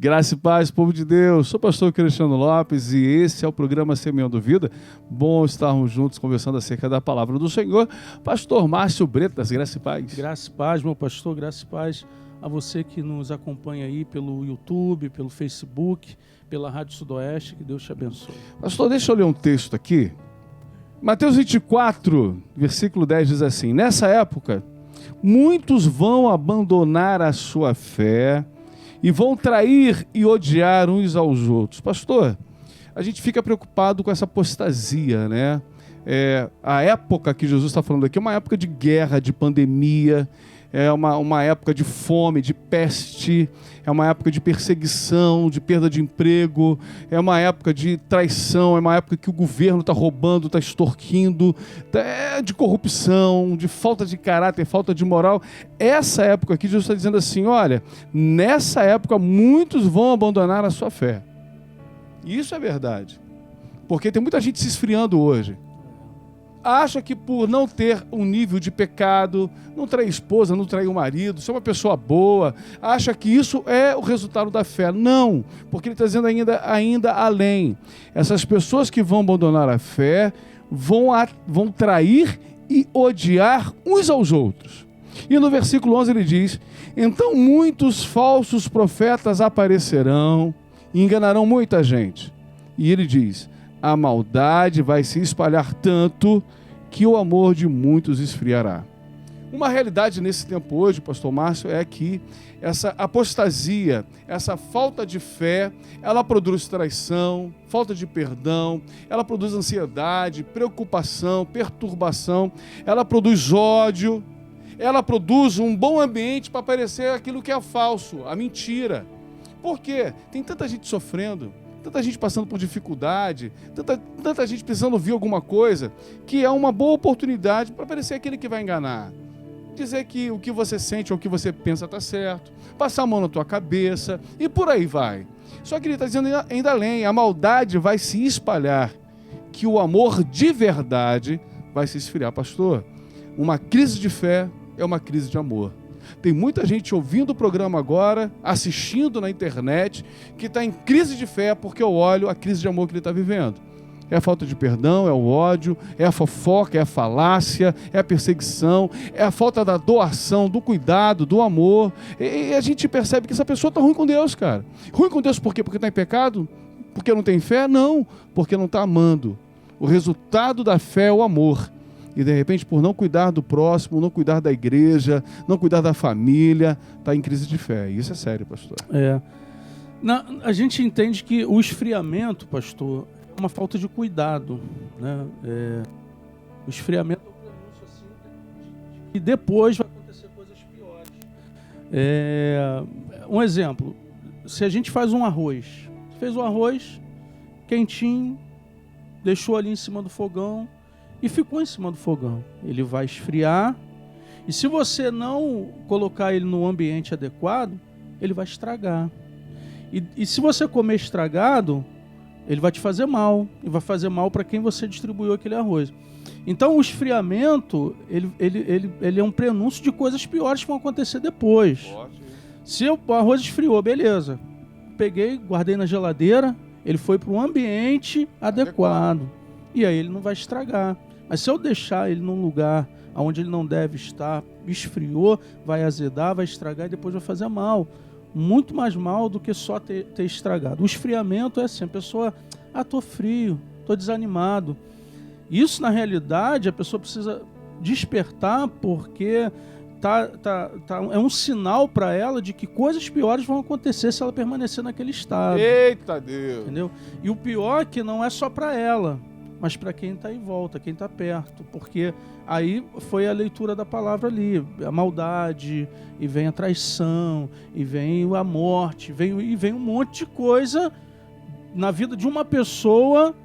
Graça e paz, povo de Deus. Sou o pastor Cristiano Lopes e esse é o programa Semeando Vida. Bom estarmos juntos conversando acerca da palavra do Senhor. Pastor Márcio Bretas, graça e paz. Graça e paz, meu pastor, graça e paz a você que nos acompanha aí pelo YouTube, pelo Facebook, pela Rádio Sudoeste, que Deus te abençoe. Pastor, deixa eu ler um texto aqui. Mateus 24, versículo 10 diz assim: nessa época, muitos vão abandonar a sua fé e vão trair e odiar uns aos outros. Pastor, a gente fica preocupado com essa apostasia, né? A época que Jesus está falando aqui é uma época de guerra, de pandemia, é uma época de fome, de peste, é uma época de perseguição, de perda de emprego, é uma época de traição, é uma época que o governo está roubando, está extorquindo, de corrupção, de falta de caráter, falta de moral. Essa época aqui, Jesus está dizendo assim, olha, nessa época muitos vão abandonar a sua fé. E isso é verdade, porque tem muita gente se esfriando hoje. Acha que por não ter um nível de pecado, não trair esposa, não trair o marido, ser uma pessoa boa, acha que isso é o resultado da fé. Não, porque ele está dizendo ainda além. Essas pessoas que vão abandonar a fé vão trair e odiar uns aos outros. E no versículo 11 ele diz: então muitos falsos profetas aparecerão e enganarão muita gente. E ele diz: a maldade vai se espalhar tanto que o amor de muitos esfriará. Uma realidade nesse tempo hoje, pastor Márcio, é que essa apostasia, essa falta de fé, ela produz traição, falta de perdão, ela produz ansiedade, preocupação, perturbação, ela produz ódio, ela produz um bom ambiente para aparecer aquilo que é falso, a mentira. Por quê? Tem tanta gente sofrendo, tanta gente passando por dificuldade, tanta gente precisando ouvir alguma coisa, que é uma boa oportunidade para aparecer aquele que vai enganar. Dizer que o que você sente ou o que você pensa está certo, passar a mão na tua cabeça e por aí vai. Só que ele está dizendo ainda além, a maldade vai se espalhar, que o amor de verdade vai se esfriar. Pastor, uma crise de fé é uma crise de amor. Tem muita gente ouvindo o programa agora, assistindo na internet, que está em crise de fé porque eu olho a crise de amor que ele está vivendo. É a falta de perdão, é o ódio, é a fofoca, é a falácia, é a perseguição, é a falta da doação, do cuidado, do amor. E a gente percebe que essa pessoa está ruim com Deus, cara. Ruim com Deus por quê? Porque está em pecado? Porque não tem fé? Não, porque não está amando. O resultado da fé é o amor. E de repente, por não cuidar do próximo, não cuidar da igreja, não cuidar da família, está em crise de fé. Isso é sério, pastor. A gente entende que o esfriamento, pastor, é uma falta de cuidado, né? O esfriamento é um prenúncio assim, e depois vai acontecer coisas piores. Um exemplo, se a gente faz um arroz, fez o arroz quentinho, deixou ali em cima do fogão, e ficou em cima do fogão. Ele vai esfriar, e se você não colocar ele no ambiente adequado, ele vai estragar. E se você comer estragado, ele vai te fazer mal, e vai fazer mal para quem você distribuiu aquele arroz. Então o esfriamento, ele é um prenúncio de coisas piores que vão acontecer depois. Se o arroz esfriou, beleza. Peguei, guardei na geladeira, ele foi para um ambiente adequado. E aí ele não vai estragar. Mas se eu deixar ele num lugar onde ele não deve estar, esfriou, vai azedar, vai estragar e depois vai fazer mal. Muito mais mal do que só ter estragado. O esfriamento é assim, a pessoa, tô frio, tô desanimado. Isso, na realidade, a pessoa precisa despertar porque é um sinal para ela de que coisas piores vão acontecer se ela permanecer naquele estado. Eita Deus! Entendeu? E o pior é que não é só para ela, mas para quem está em volta, quem está perto, porque aí foi a leitura da palavra ali, a maldade, e vem a traição, e vem a morte, vem um monte de coisa na vida de uma pessoa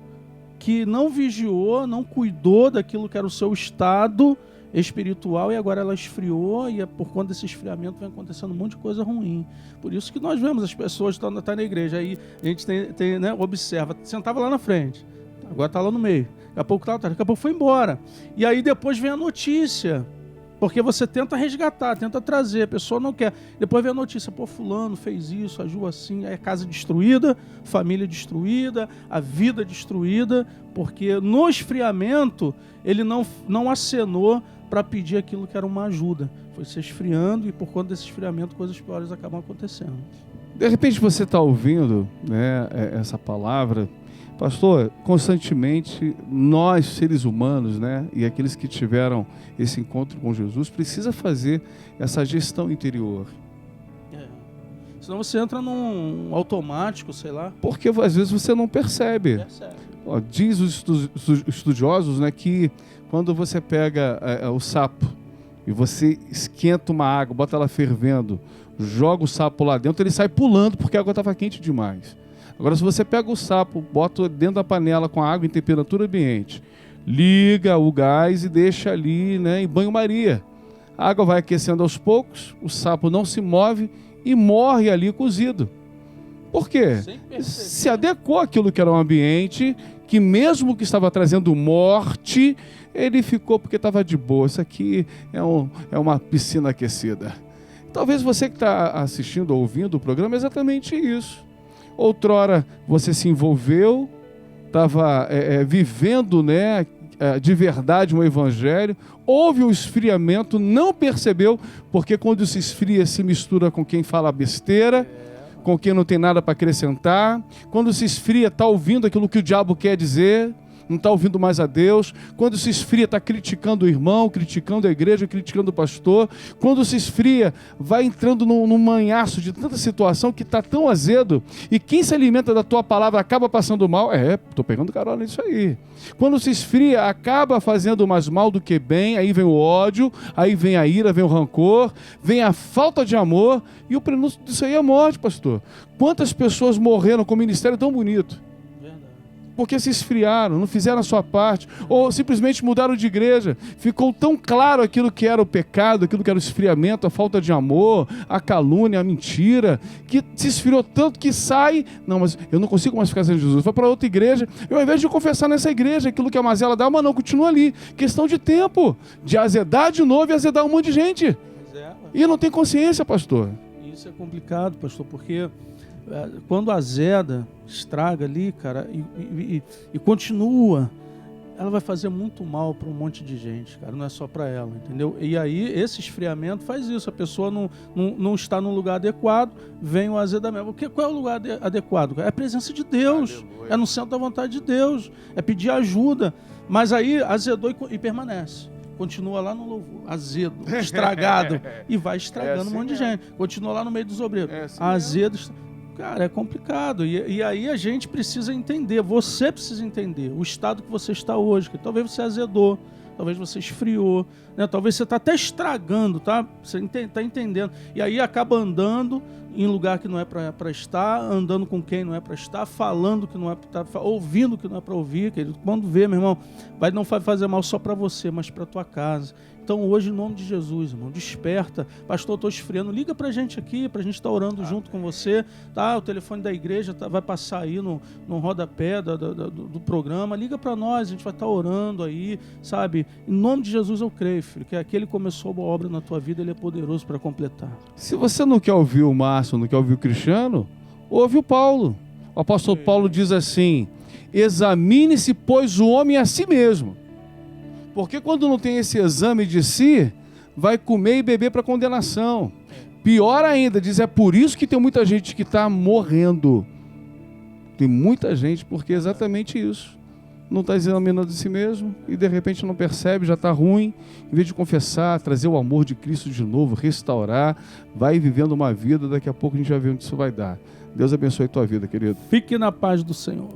que não vigiou, não cuidou daquilo que era o seu estado espiritual, e agora ela esfriou, e por conta desse esfriamento vem acontecendo um monte de coisa ruim. Por isso que nós vemos as pessoas que estão na igreja, aí a gente tem, né, observa, sentava lá na frente, agora está lá no meio, daqui a pouco foi embora. E aí depois vem a notícia Porque você tenta resgatar, tenta trazer, a pessoa não quer. Depois vem a notícia, pô, fulano fez isso, agiu assim, aí a casa destruída, família destruída, a vida destruída, porque no esfriamento ele não acenou para pedir aquilo que era uma ajuda. Foi se esfriando e por conta desse esfriamento coisas piores acabam acontecendo. De repente você está ouvindo, né, essa palavra. Pastor, constantemente nós, seres humanos, né, e aqueles que tiveram esse encontro com Jesus, precisa fazer essa gestão interior. Senão você entra num automático, sei lá. Porque às vezes você não percebe. Ó, diz os estudiosos, né, que quando você pega o sapo e você esquenta uma água, bota ela fervendo, joga o sapo lá dentro, ele sai pulando porque a água estava quente demais. Agora, se você pega o sapo, bota dentro da panela com a água em temperatura ambiente, liga o gás e deixa ali, né, em banho-maria. A água vai aquecendo aos poucos, o sapo não se move e morre ali cozido. Por quê? Se adequou àquilo que era um ambiente que, mesmo que estava trazendo morte, ele ficou porque estava de boa. Isso aqui é uma piscina aquecida. Talvez você que está assistindo ou ouvindo o programa é exatamente isso. Outrora você se envolveu, estava vivendo, né, de verdade um evangelho, houve um esfriamento, não percebeu, porque quando se esfria se mistura com quem fala besteira, com quem não tem nada para acrescentar. Quando se esfria está ouvindo aquilo que o diabo quer dizer, não está ouvindo mais a Deus. Quando se esfria está criticando o irmão, criticando a igreja, criticando o pastor. Quando se esfria vai entrando num manhaço de tanta situação que está tão azedo, e quem se alimenta da tua palavra acaba passando mal. Estou pegando carona nisso aí. Quando se esfria acaba fazendo mais mal do que bem. Aí vem o ódio, aí vem a ira, vem o rancor, vem a falta de amor, e o prenúncio disso aí é a morte, pastor. Quantas pessoas morreram com um ministério tão bonito? Porque se esfriaram, não fizeram a sua parte, ou simplesmente mudaram de igreja. Ficou tão claro aquilo que era o pecado, aquilo que era o esfriamento, a falta de amor, a calúnia, a mentira, que se esfriou tanto que sai. Não, mas eu não consigo mais ficar sem Jesus. Vai para outra igreja. Eu, ao invés de confessar nessa igreja aquilo que a mazela dá, mas não, continua ali. Questão de tempo, de azedar de novo e azedar um monte de gente. E não tem consciência, pastor. Isso é complicado, pastor, porque quando azeda, estraga ali, cara, e continua, ela vai fazer muito mal para um monte de gente, cara, não é só para ela, entendeu? E aí esse esfriamento faz isso, a pessoa não está no lugar adequado, vem o azedamento. Qual é o lugar adequado? É a presença de Deus, aleluia. É no centro da vontade de Deus, é pedir ajuda, mas aí azedou e permanece. Continua lá no louvor, azedo, estragado, e vai estragando um monte de gente. Continua lá no meio dos obreiros, azedo. Cara, é complicado. E aí a gente precisa entender, você precisa entender o estado que você está hoje, que talvez você azedou, talvez você esfriou, né? Talvez você está até estragando, tá? Você está entendendo. E aí acaba andando em lugar que não é para estar, andando com quem não é para estar, falando que não é para estar, ouvindo que não é para ouvir, querido. Quando vê, meu irmão, não vai fazer mal só para você, mas para tua casa. Então hoje, em nome de Jesus, irmão, desperta. Pastor, estou esfriando. Liga para a gente aqui, para a gente estar orando junto com você. Tá? O telefone da igreja vai passar aí no rodapé do programa. Liga para nós, a gente vai estar orando aí, sabe? Em nome de Jesus eu creio, filho, que aquele que começou a boa obra na tua vida, ele é poderoso para completar. Se você não quer ouvir o Márcio, não quer ouvir o Cristiano, ouve o Paulo. O apóstolo Paulo diz assim: examine-se, pois, o homem a si mesmo. Porque quando não tem esse exame de si, vai comer e beber para condenação. Pior ainda, diz, é por isso que tem muita gente que está morrendo. Tem muita gente, porque é exatamente isso. Não está examinando de si mesmo e de repente não percebe, já está ruim. Em vez de confessar, trazer o amor de Cristo de novo, restaurar, vai vivendo uma vida, daqui a pouco a gente já vê onde isso vai dar. Deus abençoe a tua vida, querido. Fique na paz do Senhor.